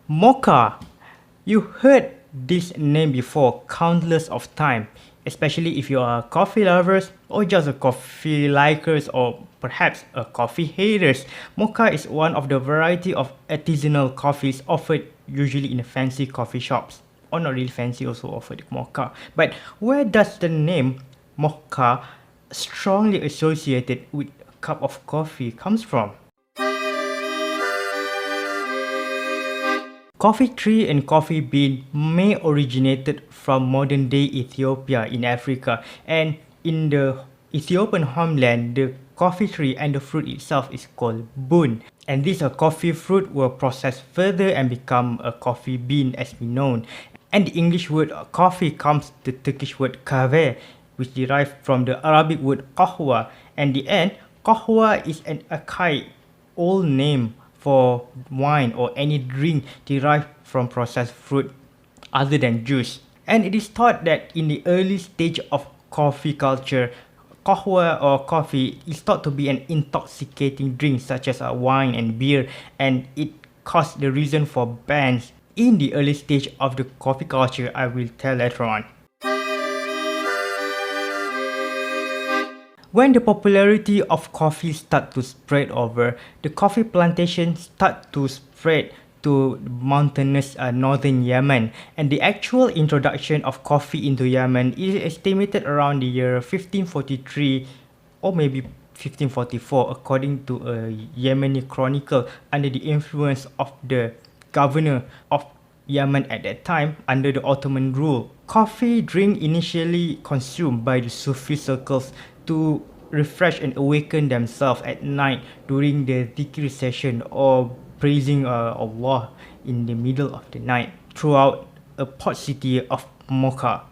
Mocha. You heard this name before countless of time, especially if you are coffee lovers or just a coffee likers or perhaps a coffee haters. Mocha is one of the variety of artisanal coffees offered usually in fancy coffee shops. Or not really fancy, also offered mocha. But where does the name mocha, strongly associated with a cup of coffee, comes from? Coffee tree and coffee bean may originated from modern-day Ethiopia in Africa, and in the Ethiopian homeland, the coffee tree and the fruit itself is called bun. And this coffee fruit will process further and become a coffee bean as we know. And the English word coffee comes the Turkish word kahve, which derived from the Arabic word qahwa. And the end, qahwa is an archaic old name for wine or any drink derived from processed fruit other than juice. And it is thought that in the early stage of coffee culture, qahwa or coffee is thought to be an intoxicating drink such as wine and beer, and it caused the reason for bans in the early stage of the coffee culture. I will tell later on. When the popularity of coffee start to spread over, the coffee plantations start to spread to mountainous northern Yemen, and the actual introduction of coffee into Yemen is estimated around the year 1543 or maybe 1544 according to a Yemeni chronicle under the influence of the governor of Yemen at that time under the Ottoman rule. Coffee drink initially consumed by the Sufi circles to refresh and awaken themselves at night during the dhikr session or praising Allah in the middle of the night throughout a port city of Mocha.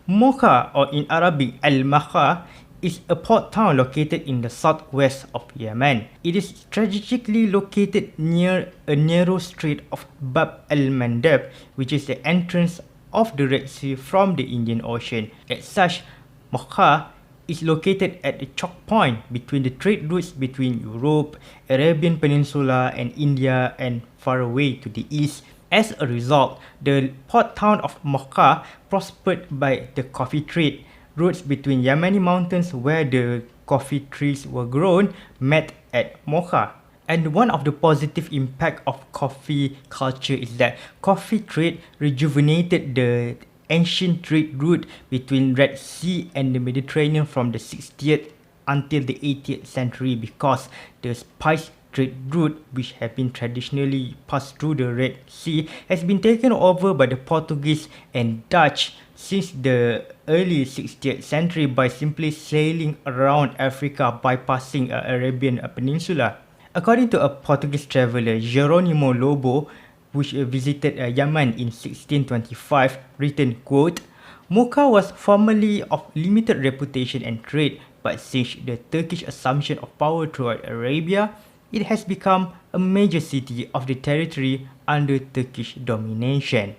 Mocha, or in Arabic Al-Makha, is a port town located in the southwest of Yemen. It is strategically located near a narrow strait of Bab al-Mandab, which is the entrance of the Red Sea from the Indian Ocean. As such, Mocha is located at the choke point between the trade routes between Europe, Arabian Peninsula, and India, and far away to the east. As a result, the port town of Mocha prospered by the coffee trade. Roads between Yemeni mountains where the coffee trees were grown met at Mocha. And one of the positive impact of coffee culture is that coffee trade rejuvenated the ancient trade route between Red Sea and the Mediterranean from the 60th until the 80th century, because the spice trade route, which had been traditionally passed through the Red Sea, has been taken over by the Portuguese and Dutch since the early 60th century by simply sailing around Africa bypassing Arabian Peninsula. According to a Portuguese traveller, Jeronimo Lobo, which visited Yemen in 1625, written, quote, Mocha was formerly of limited reputation and trade, but since the Turkish assumption of power throughout Arabia, it has become a major city of the territory under Turkish domination.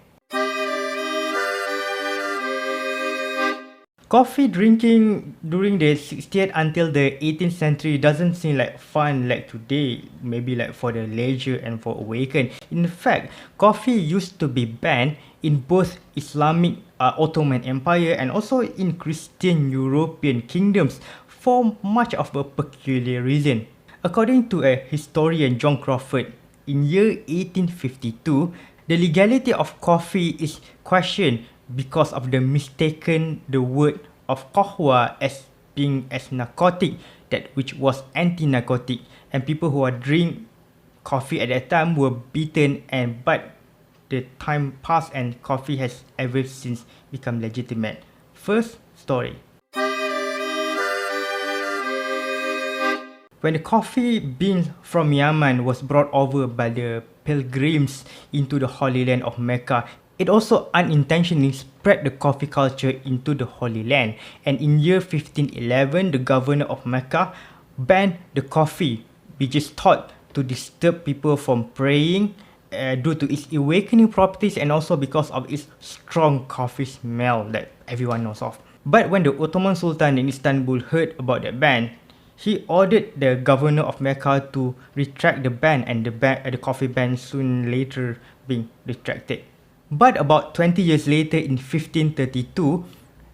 Coffee drinking during the 60th until the 18th century doesn't seem like fun like today, maybe like for the leisure and for awaken. In fact, coffee used to be banned in both Islamic Ottoman Empire and also in Christian European kingdoms for much of a peculiar reason. According to a historian, John Crawford, in year 1852, the legality of coffee is questioned because of the mistaken the word of qahwa as being as narcotic, that which was anti-narcotic, and people who are drink coffee at that time were beaten, and but the time passed and coffee has ever since become legitimate. First story. When the coffee beans from Yemen was brought over by the pilgrims into the Holy Land of Mecca, it also unintentionally spread the coffee culture into the Holy Land, and in year 1511, the governor of Mecca banned the coffee, which is thought to disturb people from praying due to its awakening properties and also because of its strong coffee smell that everyone knows of. But when the Ottoman Sultan in Istanbul heard about that ban, He ordered the governor of Mecca to retract the ban, and the coffee ban soon later being retracted. But about 20 years later, in 1532,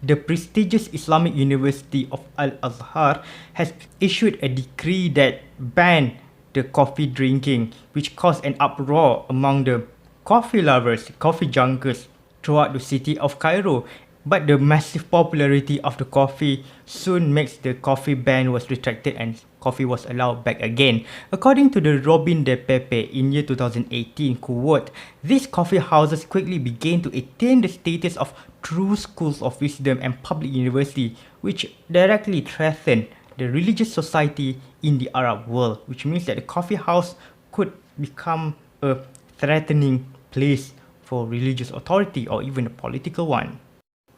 the prestigious Islamic University of Al-Azhar has issued a decree that banned the coffee drinking, which caused an uproar among the coffee lovers, coffee junkers throughout the city of Cairo. But the massive popularity of the coffee soon makes the coffee ban was retracted and coffee was allowed back again. According to the Robin de Pepe in year 2018, quote, these coffee houses quickly began to attain the status of true schools of wisdom and public university, which directly threatened the religious society in the Arab world, which means that the coffee house could become a threatening place for religious authority or even a political one.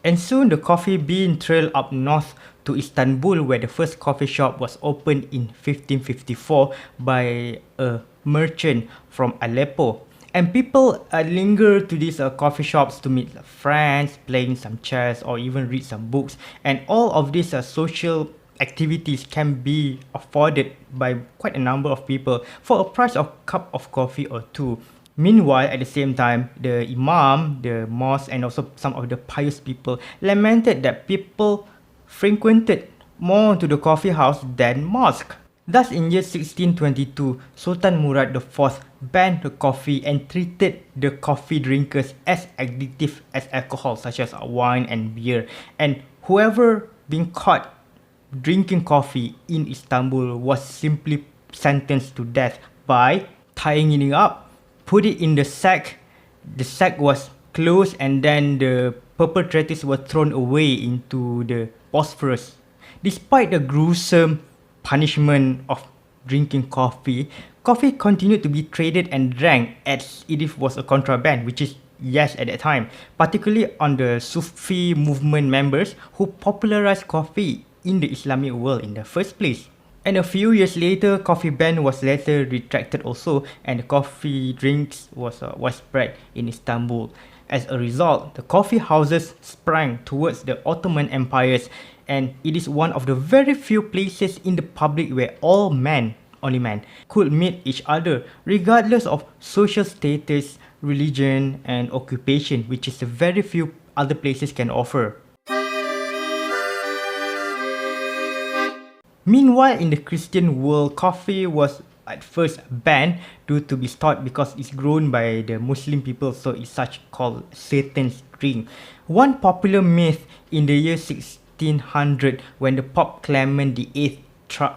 And soon the coffee bean trailed up north to Istanbul, where the first coffee shop was opened in 1554 by a merchant from Aleppo. And people linger to these coffee shops to meet friends, playing some chess or even read some books. And all of these social activities can be afforded by quite a number of people for a price of cup of coffee or two. Meanwhile, at the same time, the imam, the mosque, and also some of the pious people lamented that people frequented more to the coffee house than mosque. Thus, in year 1622, Sultan Murad IV banned the coffee and treated the coffee drinkers as addictive as alcohol, such as wine and beer. And whoever being caught drinking coffee in Istanbul was simply sentenced to death by tying it up, put it in the sack was closed, and then the perpetrators were thrown away into the Bosphorus. Despite the gruesome punishment of drinking coffee, coffee continued to be traded and drank as it was a contraband, which is yes at that time, particularly on the Sufi movement members who popularized coffee in the Islamic world in the first place. And a few years later, coffee ban was later retracted also, and the coffee drinks was widespread in Istanbul. As a result, the coffee houses sprang towards the Ottoman empires, and it is one of the very few places in the public where all men, only men, could meet each other regardless of social status, religion, and occupation, which is the very few other places can offer. Meanwhile, in the Christian world, coffee was at first banned due to be stopped because it's grown by the Muslim people, so it's such called Satan's drink. One popular myth in the year 1600, when the Pope Clement VIII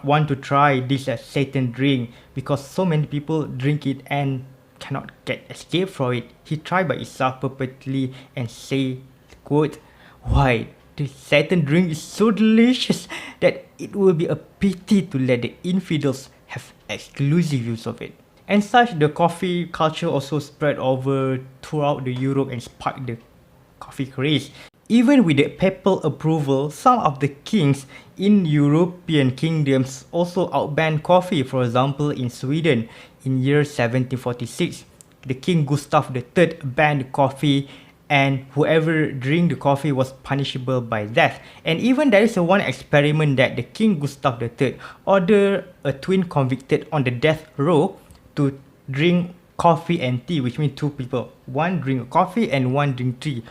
want to try this Satan drink because so many people drink it and cannot get escape from it, he tried by himself purposely and say, quote, why, the Satan drink is so delicious that it will be a pity to let the infidels have exclusive use of it. And such, the coffee culture also spread over throughout the Europe and sparked the coffee craze. Even with the papal approval, some of the kings in European kingdoms also outbanned coffee. For example, in Sweden, in year 1746, the King Gustav III banned coffee, and whoever drink the coffee was punishable by death. And even there is one experiment that the King Gustav III ordered a twin convicted on the death row to drink coffee and tea, which means two people. One drink coffee and one drink tea.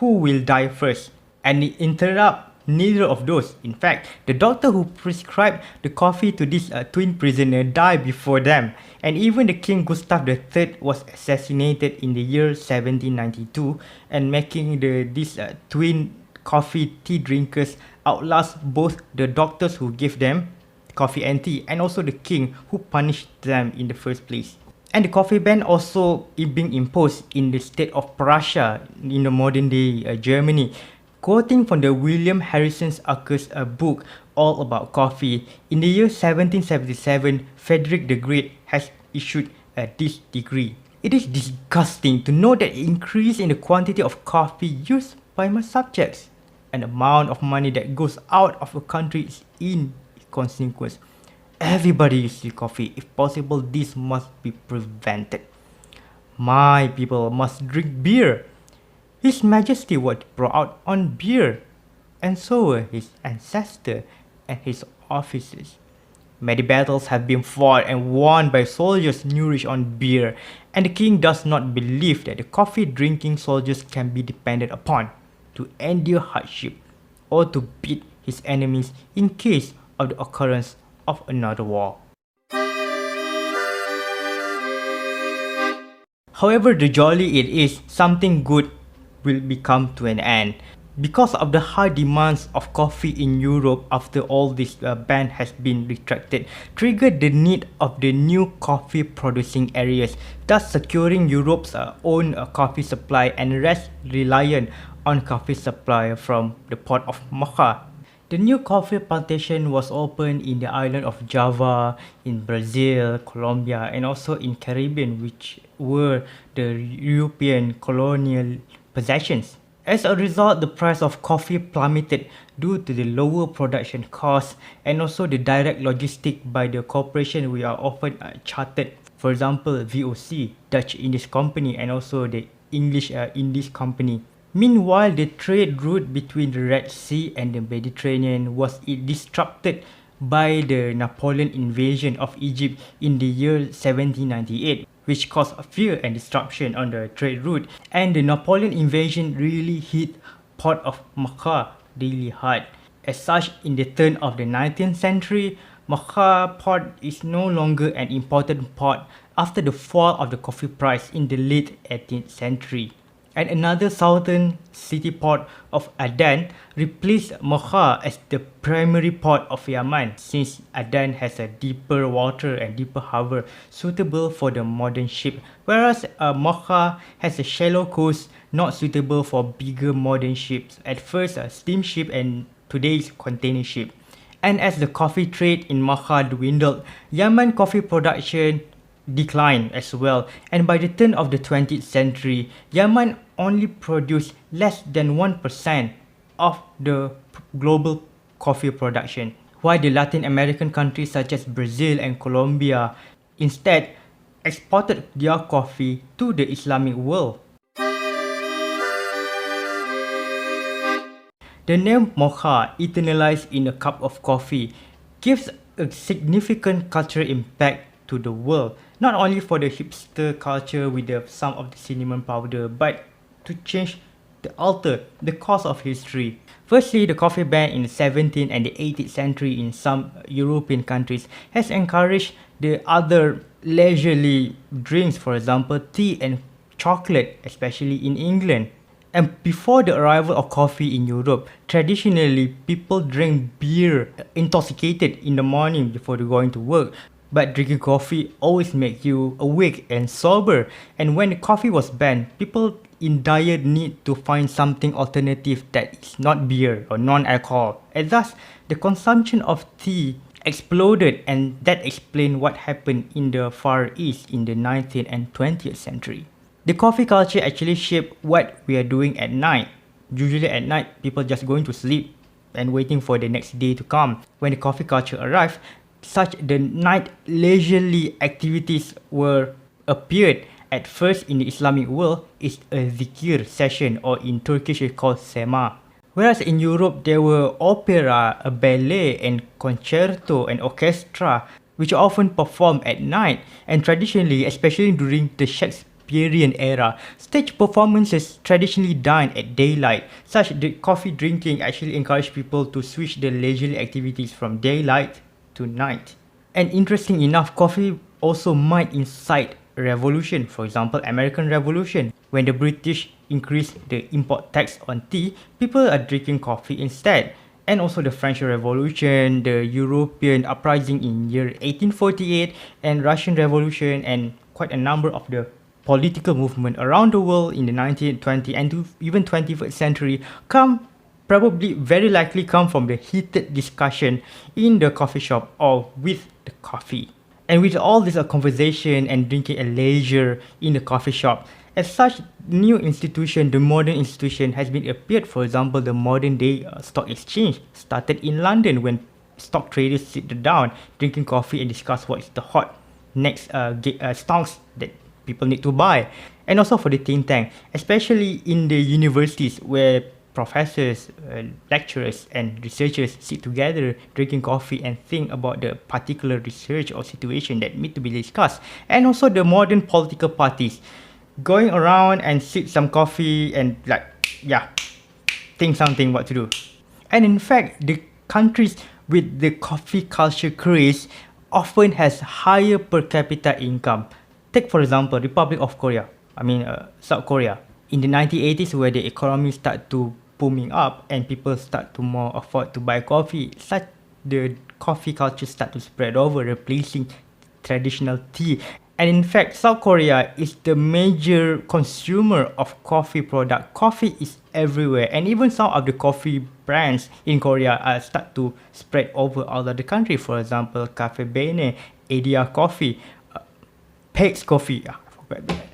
Who will die first? And it interrupted neither of those. In fact, the doctor who prescribed the coffee to this twin prisoner died before them. And even the King Gustav III was assassinated in the year 1792, and making these twin coffee tea drinkers outlast both the doctors who gave them coffee and tea and also the king who punished them in the first place. And the coffee ban also is being imposed in the state of Prussia in the modern day Germany. Quoting from the William Harrison Ucker's book All About Coffee, in the year 1777, Frederick the Great has issued this decree. It is disgusting to know that the increase in the quantity of coffee used by my subjects, an amount of money that goes out of a country is in consequence. Everybody uses coffee. If possible, this must be prevented. My people must drink beer. His Majesty was brought out on beer, and so were his ancestors and his officers. Many battles have been fought and won by soldiers nourished on beer, and the king does not believe that the coffee-drinking soldiers can be depended upon to endure hardship or to beat his enemies in case of the occurrence of another war. However the jolly it is, something good will become to an end. Because of the high demands of coffee in Europe after all this ban has been retracted, triggered the need of the new coffee producing areas, thus securing Europe's own coffee supply and less reliant on coffee supply from the port of Mocha. The new coffee plantation was opened in the island of Java, in Brazil, Colombia, and also in Caribbean, which were the European colonial possessions. As a result, the price of coffee plummeted due to the lower production costs and also the direct logistic by the corporation we are often chartered. For example, VOC, Dutch Indies Company, and also the English Indies Company. Meanwhile, the trade route between the Red Sea and the Mediterranean was disrupted by the Napoleon invasion of Egypt in the year 1798, which caused fear and disruption on the trade route, and the Napoleon invasion really hit port of Mocha really hard. As such, in the turn of the 19th century, Mocha port is no longer an important port after the fall of the coffee price in the late 18th century. And another southern city port of Aden replaced Mocha as the primary port of Yemen, since Aden has a deeper water and deeper harbour suitable for the modern ship, whereas Mocha has a shallow coast not suitable for bigger modern ships, at first a steamship and today's container ship. And as the coffee trade in Mocha dwindled, Yemen coffee production declined as well, and by the turn of the 20th century, Yemen only produced less than 1% of the global coffee production, while the Latin American countries such as Brazil and Colombia instead exported their coffee to the Islamic world. The name Mocha, eternalized in a cup of coffee, gives a significant cultural impact to the world, not only for the hipster culture with some of the cinnamon powder, but to alter the course of history. Firstly, the coffee ban in the 17th and the 18th century in some European countries has encouraged the other leisurely drinks, for example tea and chocolate, especially in England. And before the arrival of coffee in Europe, traditionally people drank beer intoxicated in the morning before going to work. But drinking coffee always makes you awake and sober. And when coffee was banned, people in dire need to find something alternative that is not beer or non-alcohol. And thus, the consumption of tea exploded, and that explained what happened in the Far East in the 19th and 20th century. The coffee culture actually shaped what we are doing at night. Usually at night, people just going to sleep and waiting for the next day to come. When the coffee culture arrived, such the night leisurely activities were appeared. At first in the Islamic world is a zikir session, or in Turkish it's called sema. Whereas in Europe there were opera, a ballet and concerto and orchestra which are often performed at night, and traditionally, especially during the Shakespearean era, stage performances traditionally done at daylight. Such the coffee drinking actually encouraged people to switch the leisurely activities from daylight to night. And interesting enough, coffee also might incite a revolution. For example, American Revolution. When the British increased the import tax on tea, people are drinking coffee instead. And also the French Revolution, the European uprising in year 1848, and Russian Revolution, and quite a number of the political movement around the world in the 19th, 20th, and even 21st century very likely come from the heated discussion in the coffee shop or with the coffee. And with all this conversation and drinking at leisure in the coffee shop, as such, new institution, the modern institution has been appeared. For example, the modern day stock exchange started in London when stock traders sit down, drinking coffee and discuss what is the hot next stocks that people need to buy. And also for the think tank, especially in the universities where professors, lecturers, and researchers sit together drinking coffee and think about the particular research or situation that need to be discussed. And also the modern political parties going around and sip some coffee and think something what to do. And in fact, the countries with the coffee culture craze often has higher per capita income. Take for example, Republic of Korea. South Korea. In the 1980s, where the economy start to booming up and people start to more afford to buy coffee, such the coffee culture start to spread over, replacing traditional tea. And in fact, South Korea is the major consumer of coffee product. Coffee is everywhere, and even some of the coffee brands in Korea are start to spread over all of the country. For example, Cafe Bene, Adia Coffee, Pace Coffee. I forgot that.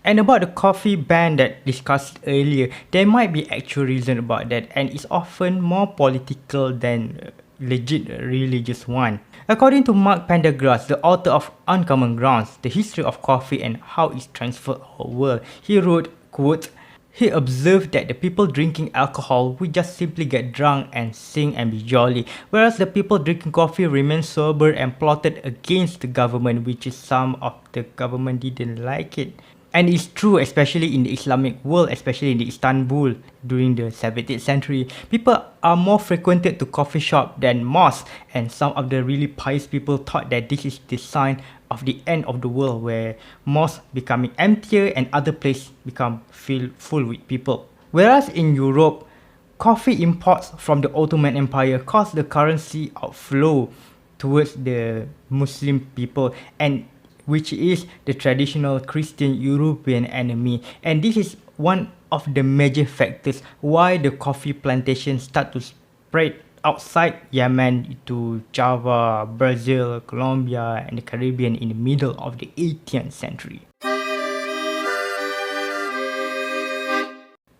And about the coffee ban that discussed earlier, there might be actual reason about that, and it's often more political than legit religious one. According to Mark Pendergrass, the author of Uncommon Grounds, The History of Coffee and How It's Transformed Our World, he wrote, quote, he observed that the people drinking alcohol would just simply get drunk and sing and be jolly, whereas the people drinking coffee remained sober and plotted against the government, which is some of the government didn't like it. And it's true, especially in the Islamic world, especially in the Istanbul during the 17th century. People are more frequented to coffee shop than mosque, and some of the really pious people thought that this is the sign of the end of the world, where mosques becoming emptier and other places become full with people. Whereas in Europe, coffee imports from the Ottoman Empire caused the currency outflow towards the Muslim people, and which is the traditional Christian European enemy. And this is one of the major factors why the coffee plantations start to spread outside Yemen to Java, Brazil, Colombia, and the Caribbean in the middle of the 18th century.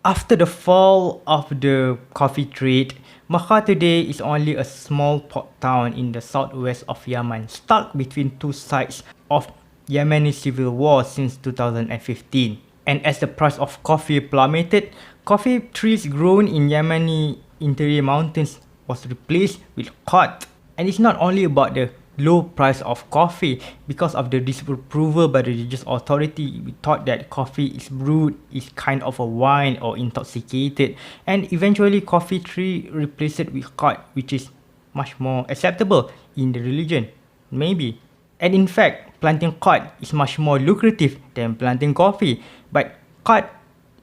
After the fall of the coffee trade, Mocha today is only a small port town in the southwest of Yemen, stuck between two sides of Yemeni civil war since 2015. And as the price of coffee plummeted, coffee trees grown in Yemeni interior mountains was replaced with cod. And it's not only about the low price of coffee. Because of the disapproval by the religious authority, we thought that coffee is brewed is kind of a wine or intoxicated, and eventually coffee tree replaced it with cod, which is much more acceptable in the religion, maybe. And in fact, planting cod is much more lucrative than planting coffee. But cod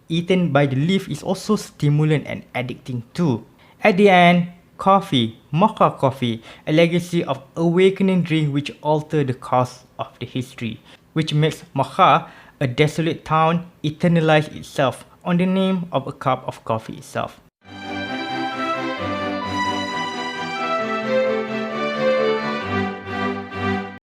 eaten by the leaf is also stimulant and addicting too. At the end, coffee, Mocha coffee, a legacy of awakening drink which altered the course of the history, which makes Mocha, a desolate town, eternalize itself on the name of a cup of coffee itself.